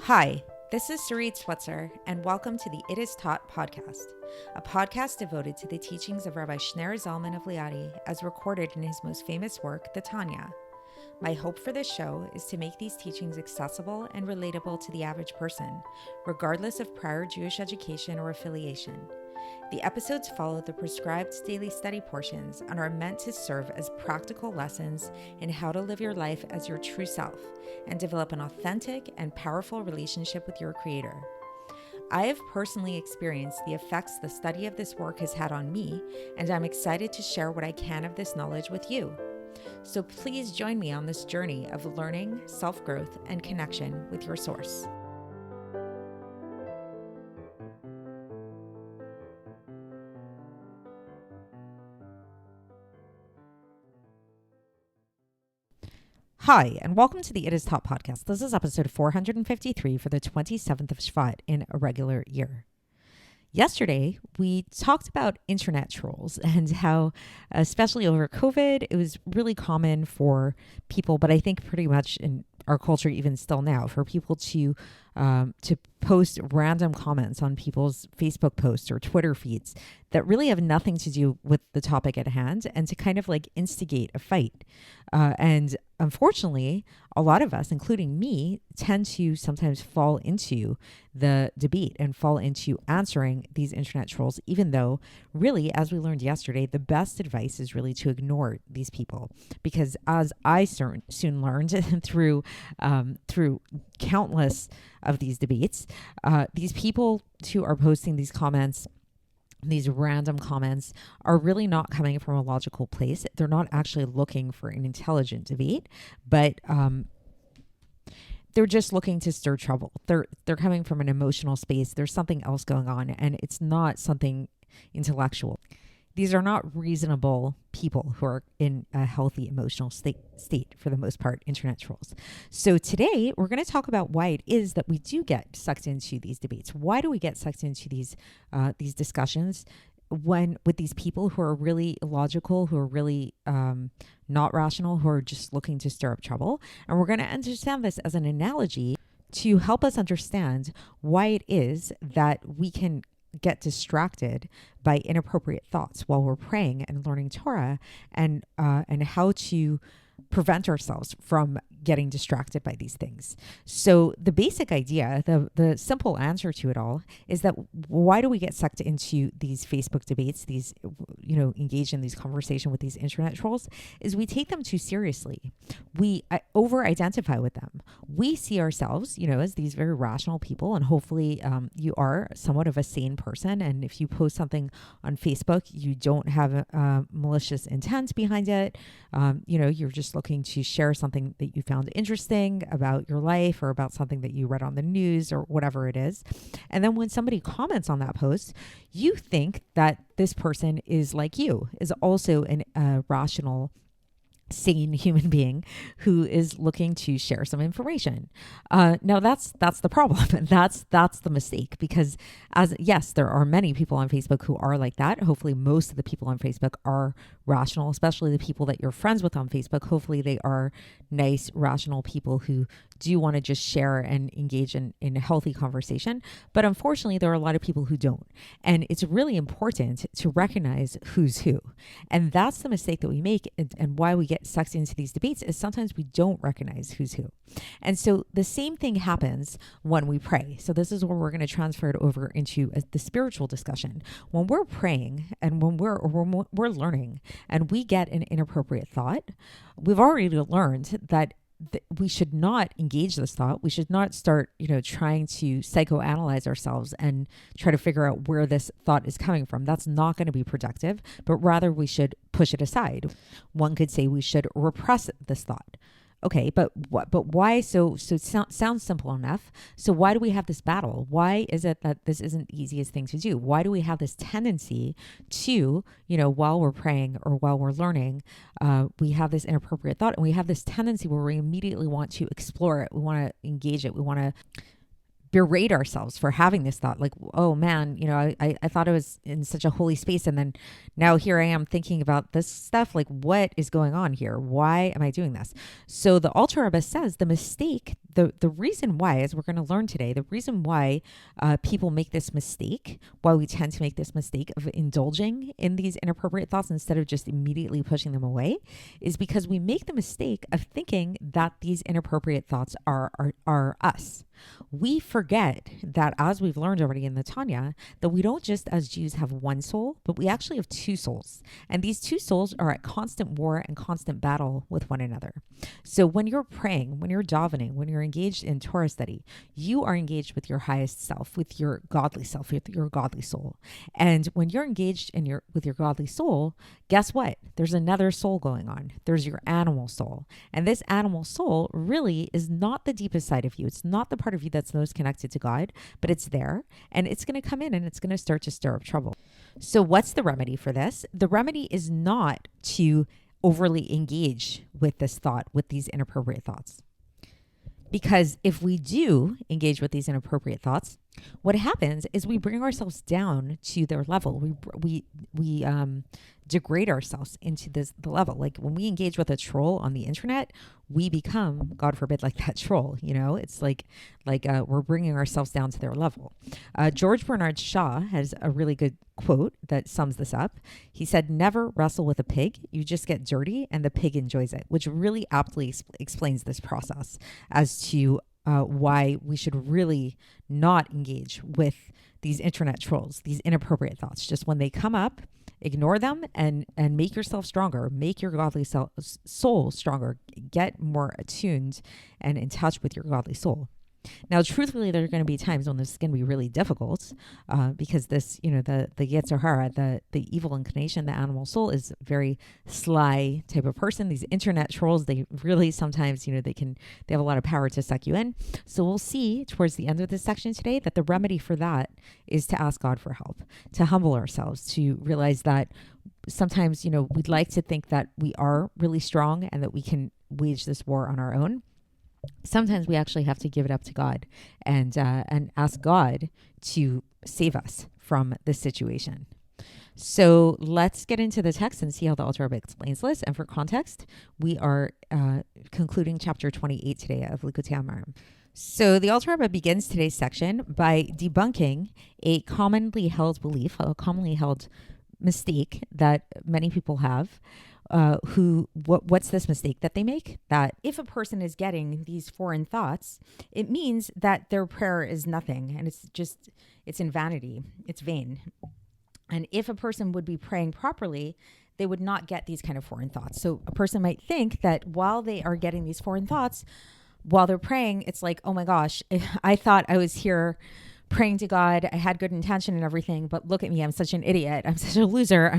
Hi, this is Sarit Switzer, and welcome to the It Is Taught podcast, a podcast devoted to the teachings of Rabbi Shneur Zalman of Liadi as recorded in his most famous work, the Tanya. My hope for this show is to make these teachings accessible and relatable to the average person, regardless of prior Jewish education or affiliation. The episodes follow the prescribed daily study portions and are meant to serve as practical lessons in how to live your life as your true self and develop an authentic and powerful relationship with your Creator. I have personally experienced the effects the study of this work has had on me, and I'm excited to share what I can of this knowledge with you. So please join me on this journey of learning, self-growth, and connection with your source. Hi, and welcome to the It Is Taught podcast. This is episode 453 for the 27th of Shevat in a regular year. Yesterday, we talked about internet trolls and how, especially over COVID, it was really common for people, but I think pretty much in our culture, even still now, for people to post random comments on people's Facebook posts or Twitter feeds that really have nothing to do with the topic at hand, and to kind of like instigate a fight. And unfortunately, a lot of us, including me, tend to sometimes fall into the debate and fall into answering these internet trolls, even though really, as we learned yesterday, the best advice is really to ignore these people. Because as I soon learned through countless of these debates, these people who are posting these comments, these random comments, are really not coming from a logical place. They're not actually looking for an intelligent debate, but they're just looking to stir trouble. They're coming from an emotional space. There's something else going on, and it's not something intellectual. These are not reasonable people who are in a healthy emotional state for the most part, internet trolls. So today we're going to talk about why it is that we do get sucked into these debates. Why do we get sucked into these discussions with these people who are really illogical, who are really not rational, who are just looking to stir up trouble? And we're going to understand this as an analogy to help us understand why it is that we can get distracted by inappropriate thoughts while we're praying and learning Torah, and how to prevent ourselves from getting distracted by these things. So the basic idea, the simple answer to it all, is that why do we get sucked into these Facebook debates, these, engage in these conversations with these internet trolls, is we take them too seriously. We over-identify with them. We see ourselves, as these very rational people, and hopefully you are somewhat of a sane person, and if you post something on Facebook, you don't have a malicious intent behind it. You're just looking to share something that you found interesting about your life, or about something that you read on the news, or whatever it is. And then when somebody comments on that post, you think that this person is like you, is also a rational, sane human being who is looking to share some information. Now that's the problem. That's the mistake, because yes, there are many people on Facebook who are like that. Hopefully most of the people on Facebook are rational, especially the people that you're friends with on Facebook. Hopefully they are nice, rational people who do want to just share and engage in a healthy conversation. But unfortunately, there are a lot of people who don't. And it's really important to recognize who's who. And that's the mistake that we make, and why we get sucked into these debates, is sometimes we don't recognize who's who. And so the same thing happens when we pray. So this is where we're going to transfer it over into the spiritual discussion. When we're praying and when we're learning and we get an inappropriate thought, we've already learned that we should not engage this thought. We should not start, trying to psychoanalyze ourselves and try to figure out where this thought is coming from. That's not going to be productive, but rather we should push it aside. One could say we should repress this thought. Okay, but why? So it sounds simple enough. So why do we have this battle? Why is it that this isn't the easiest thing to do? Why do we have this tendency to, while we're praying or while we're learning, we have this inappropriate thought, and we have this tendency where we immediately want to explore it. We want to engage it. We want to berate ourselves for having this thought, like, oh man, I thought I was in such a holy space, and then now here I am thinking about this stuff. Like, what is going on here? Why am I doing this? So the Alter Rebbe says the mistake, the reason why, as we're going to learn today, the reason why people make this mistake, why we tend to make this mistake of indulging in these inappropriate thoughts instead of just immediately pushing them away, is because we make the mistake of thinking that these inappropriate thoughts are us. We forget that, as we've learned already in the Tanya, that we don't just as Jews have one soul, but we actually have two souls. And these two souls are at constant war and constant battle with one another. So when you're praying, when you're davening, when you're engaged in Torah study, you are engaged with your highest self, with your godly self, with your godly soul. And when you're engaged with your godly soul, guess what? There's another soul going on. There's your animal soul. And this animal soul really is not the deepest side of you. It's not the part of you that's most connected to God, but it's there, and it's going to come in and it's going to start to stir up trouble. So what's the remedy for this? The remedy is not to overly engage with this thought, with these inappropriate thoughts. Because if we do engage with these inappropriate thoughts, what happens is we bring ourselves down to their level. We degrade ourselves into the level. Like when we engage with a troll on the internet, we become, God forbid, like that troll. It's like we're bringing ourselves down to their level. George Bernard Shaw has a really good quote that sums this up. He said, "Never wrestle with a pig. You just get dirty and the pig enjoys it," which really aptly explains this process as to why we should really not engage with these internet trolls, these inappropriate thoughts. Just when they come up, ignore them and make yourself stronger. Make your godly soul stronger. Get more attuned and in touch with your godly soul. Now, truthfully, there are going to be times when this is going to be really difficult because this, the Yetzer Hara, the evil inclination, the animal soul, is a very sly type of person. These internet trolls, they really sometimes, they have a lot of power to suck you in. So we'll see towards the end of this section today that the remedy for that is to ask God for help, to humble ourselves, to realize that sometimes, we'd like to think that we are really strong and that we can wage this war on our own. Sometimes we actually have to give it up to God and ask God to save us from this situation. So let's get into the text and see how the Alter Rebbe explains this. And for context, we are concluding chapter 28 today of Likkutei Amarim. So the Alter Rebbe begins today's section by debunking a commonly held belief, a commonly held mistake that many people have. What's this mistake that they make? That if a person is getting these foreign thoughts, it means that their prayer is nothing and it's in vanity, it's vain. And if a person would be praying properly, they would not get these kind of foreign thoughts. So a person might think that while they are getting these foreign thoughts, while they're praying, it's like, oh my gosh, I thought I was here praying to God. I had good intention and everything, but look at me. I'm such an idiot. I'm such a loser.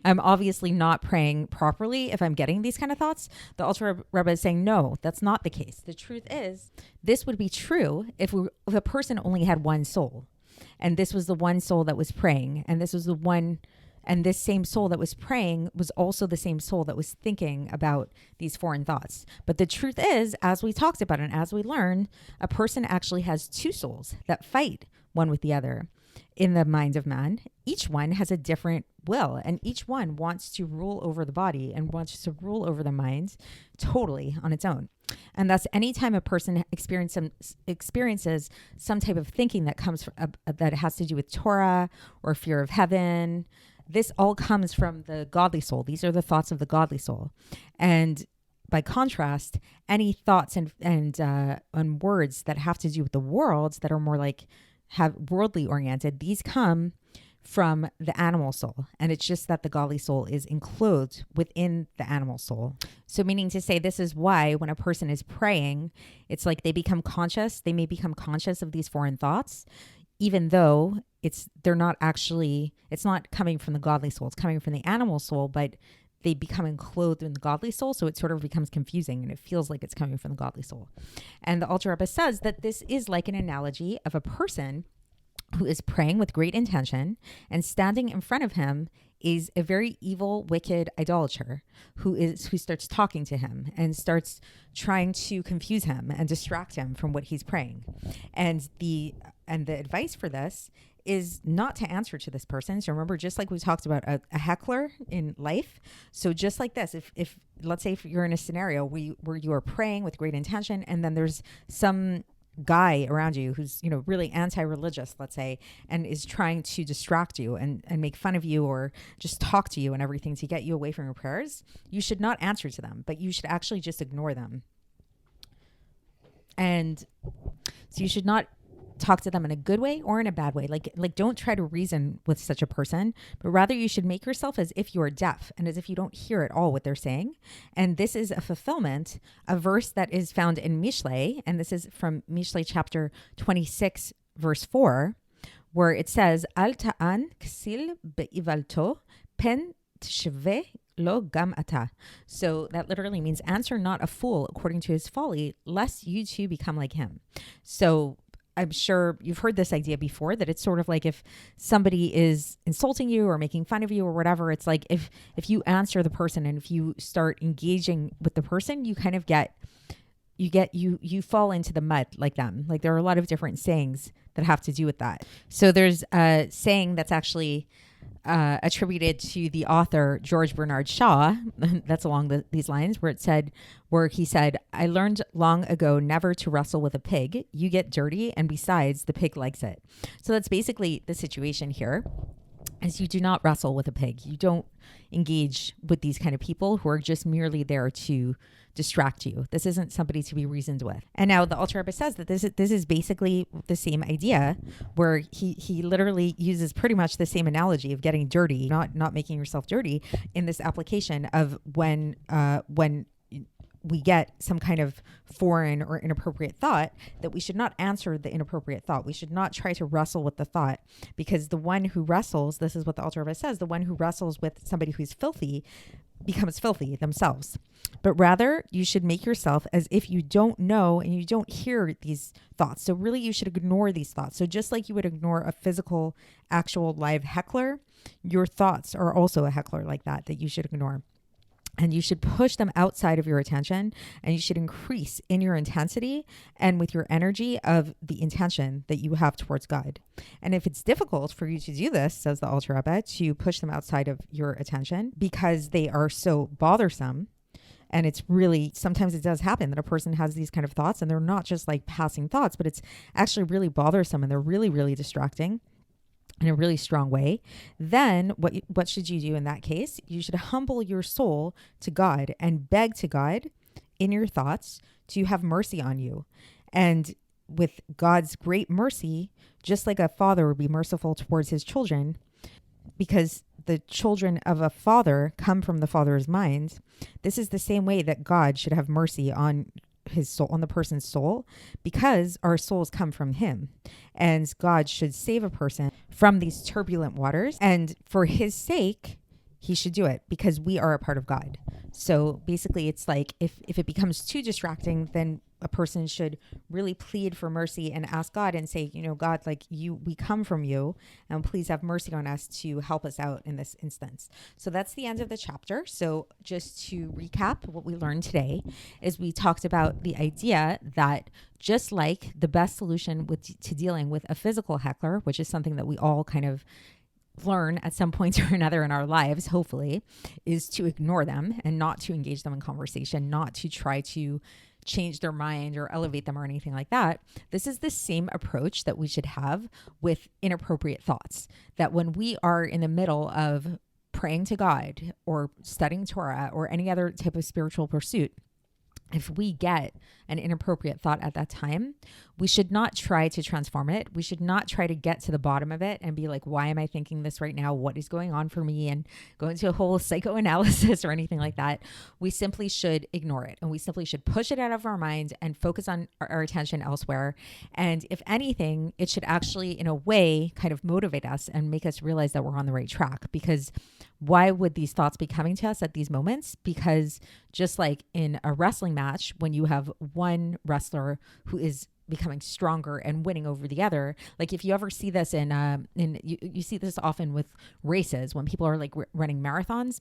I'm obviously not praying properly if I'm getting these kind of thoughts. The Alter Rebbe is saying, no, that's not the case. The truth is, this would be true if a person only had one soul, and this was the one soul that was praying, and this same soul that was praying was also the same soul that was thinking about these foreign thoughts. But the truth is, as we talked about and as we learn, a person actually has two souls that fight one with the other in the mind of man. Each one has a different will, and each one wants to rule over the body and wants to rule over the mind totally on its own. And thus, anytime a person experiences some type of thinking that comes from, that has to do with Torah or fear of heaven, this all comes from the godly soul. These are the thoughts of the godly soul. And by contrast, any thoughts and words that have to do with the world, that are more like have worldly oriented, these come from the animal soul. And it's just that the godly soul is enclosed within the animal soul. So meaning to say, this is why when a person is praying, it's like they become conscious. They may become conscious of these foreign thoughts, even though it's not coming from the godly soul. It's coming from the animal soul, but they become enclosed in the godly soul. So it sort of becomes confusing and it feels like it's coming from the godly soul. And the Alter Rebbe says that this is like an analogy of a person who is praying with great intention, and standing in front of him is a very evil, wicked idolater who starts talking to him and starts trying to confuse him and distract him from what he's praying. And the advice for this is not to answer to this person. So remember, just like we talked about a heckler in life. So just like this, if let's say if you're in a scenario where you are praying with great intention, and then there's some guy around you who's, really anti-religious, let's say, and is trying to distract you and make fun of you or just talk to you and everything to get you away from your prayers, you should not answer to them, but you should actually just ignore them. And so you should not talk to them in a good way or in a bad way. Like don't try to reason with such a person, but rather you should make yourself as if you are deaf and as if you don't hear at all what they're saying. And this is a fulfillment, a verse that is found in Mishlei, and this is from Mishlei chapter 26, verse 4, where it says, Al ta'an ksil be'ivalto pen tshve lo gam ata. So that literally means answer not a fool according to his folly, lest you too become like him. So I'm sure you've heard this idea before, that it's sort of like if somebody is insulting you or making fun of you or whatever, it's like if you answer the person and if you start engaging with the person, you kind of you fall into the mud like them. Like there are a lot of different sayings that have to do with that. So there's a saying that's actually attributed to the author George Bernard Shaw, that's along these lines, where he said, I learned long ago never to wrestle with a pig. You get dirty, and besides, the pig likes it. So that's basically the situation here, is you do not wrestle with a pig. You don't engage with these kind of people who are just merely there to distract you. This isn't somebody to be reasoned with. And now the Alter Rebbe says that this is basically the same idea, where he literally uses pretty much the same analogy of getting dirty, not making yourself dirty, in this application of when we get some kind of foreign or inappropriate thought, that we should not answer the inappropriate thought. We should not try to wrestle with the thought, because the one who wrestles, this is what the Alter Rebbe says, the one who wrestles with somebody who's filthy becomes filthy themselves. But rather, you should make yourself as if you don't know and you don't hear these thoughts. So really, you should ignore these thoughts. So just like you would ignore a physical, actual live heckler, your thoughts are also a heckler like that you should ignore. And you should push them outside of your attention, and you should increase in your intensity and with your energy of the intention that you have towards God. And if it's difficult for you to do this, says the Alter Rebbe, to push them outside of your attention because they are so bothersome, and it's really, sometimes it does happen that a person has these kind of thoughts and they're not just like passing thoughts, but it's actually really bothersome and they're really, really distracting in a really strong way, then what should you do in that case? You should humble your soul to God and beg to God in your thoughts to have mercy on you. And with God's great mercy, just like a father would be merciful towards his children, because the children of a father come from the father's mind, this is the same way that God should have mercy on his soul, on the person's soul, because our souls come from him, and God should save a person from these turbulent waters, and for his sake he should do it, because we are a part of God. So basically it's like if it becomes too distracting, then a person should really plead for mercy and ask God and say, God, we come from you, and please have mercy on us to help us out in this instance. So that's the end of the chapter. So just to recap, what we learned today is we talked about the idea that just like the best solution to dealing with a physical heckler, which is something that we all kind of learn at some point or another in our lives, hopefully, is to ignore them and not to engage them in conversation, not to try to change their mind or elevate them or anything like that. This is the same approach that we should have with inappropriate thoughts, that when we are in the middle of praying to God or studying Torah or any other type of spiritual pursuit, if we get an inappropriate thought at that time, we should not try to transform it. We should not try to get to the bottom of it and be like, why am I thinking this right now? What is going on for me? And go into a whole psychoanalysis or anything like that. We simply should ignore it, and we simply should push it out of our mind and focus on our attention elsewhere. And if anything, it should actually, in a way, kind of motivate us and make us realize that we're on the right track. Because why would these thoughts be coming to us at these moments? Because just like in a wrestling match, when you have one wrestler who is becoming stronger and winning over the other. Like if you ever see this you see this often with races when people are like running marathons,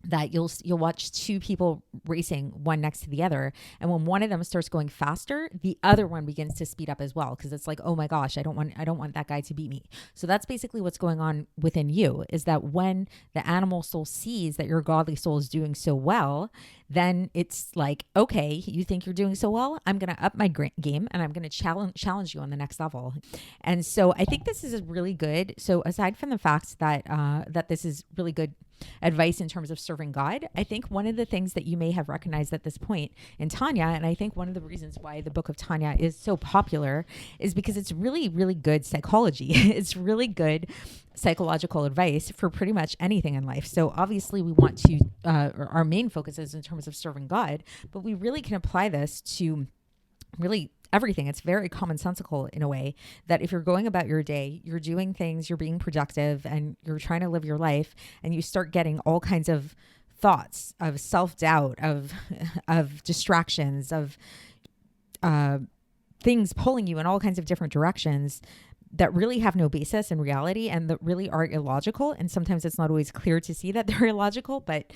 that you'll watch two people racing one next to the other, and when one of them starts going faster, the other one begins to speed up as well, because it's like, oh my gosh, I don't want that guy to beat me. So that's basically what's going on within you, is that when the animal soul sees that your godly soul is doing so well, then it's like, okay, you think you're doing so well, I'm going to up my game and I'm going to challenge you on the next level. And so I think this is really good. So aside from the fact that that this is really good advice in terms of serving God, I think one of the things that you may have recognized at this point in Tanya, and I think one of the reasons why the book of Tanya is so popular, is because it's really, really good psychology. It's really good psychological advice for pretty much anything in life. So obviously we want to, our main focus is in terms of serving God, but we really can apply this to really everything. It's very commonsensical in a way that if you're going about your day, you're doing things, you're being productive, and you're trying to live your life, and you start getting all kinds of thoughts of self-doubt, of distractions, of things pulling you in all kinds of different directions that really have no basis in reality and that really are illogical. And sometimes it's not always clear to see that they're illogical, but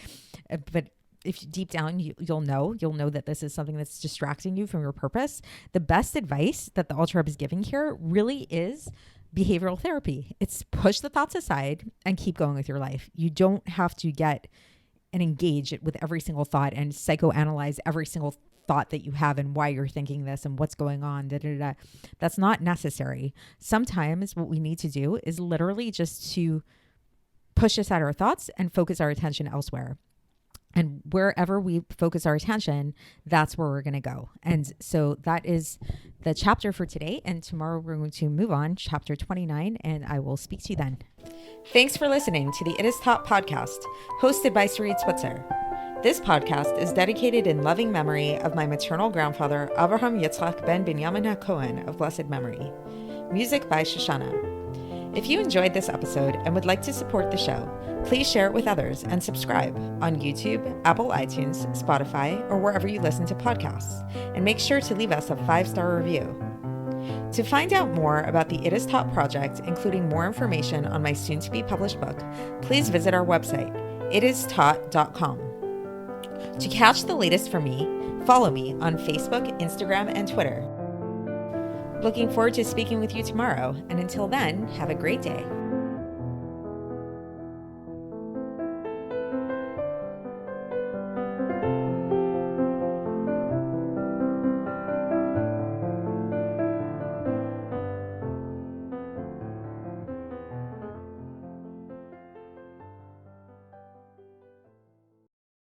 if deep down you'll know that this is something that's distracting you from your purpose. The best advice that the Alter Rebbe is giving here really is behavioral therapy. It's push the thoughts aside and keep going with your life. You don't have to get and engage with every single thought and psychoanalyze every single thought that you have and why you're thinking this and what's going on. That's not necessary. Sometimes what we need to do is literally just to push aside our thoughts and focus our attention elsewhere. And wherever we focus our attention, that's where we're going to go. And so that is the chapter for today. And tomorrow we're going to move on, chapter 29, and I will speak to you then. Thanks for listening to the It Is Taught podcast, hosted by Sarit Switzer. This podcast is dedicated in loving memory of my maternal grandfather, Avraham Yitzchak ben Binyamin HaKohen of blessed memory. Music by Shoshana. If you enjoyed this episode and would like to support the show, please share it with others and subscribe on YouTube, Apple iTunes, Spotify, or wherever you listen to podcasts. And make sure to leave us a 5-star review. To find out more about the It Is Taught project, including more information on my soon-to-be published book, please visit our website, itistaught.com. To catch the latest from me, follow me on Facebook, Instagram, and Twitter. Looking forward to speaking with you tomorrow, and until then, have a great day.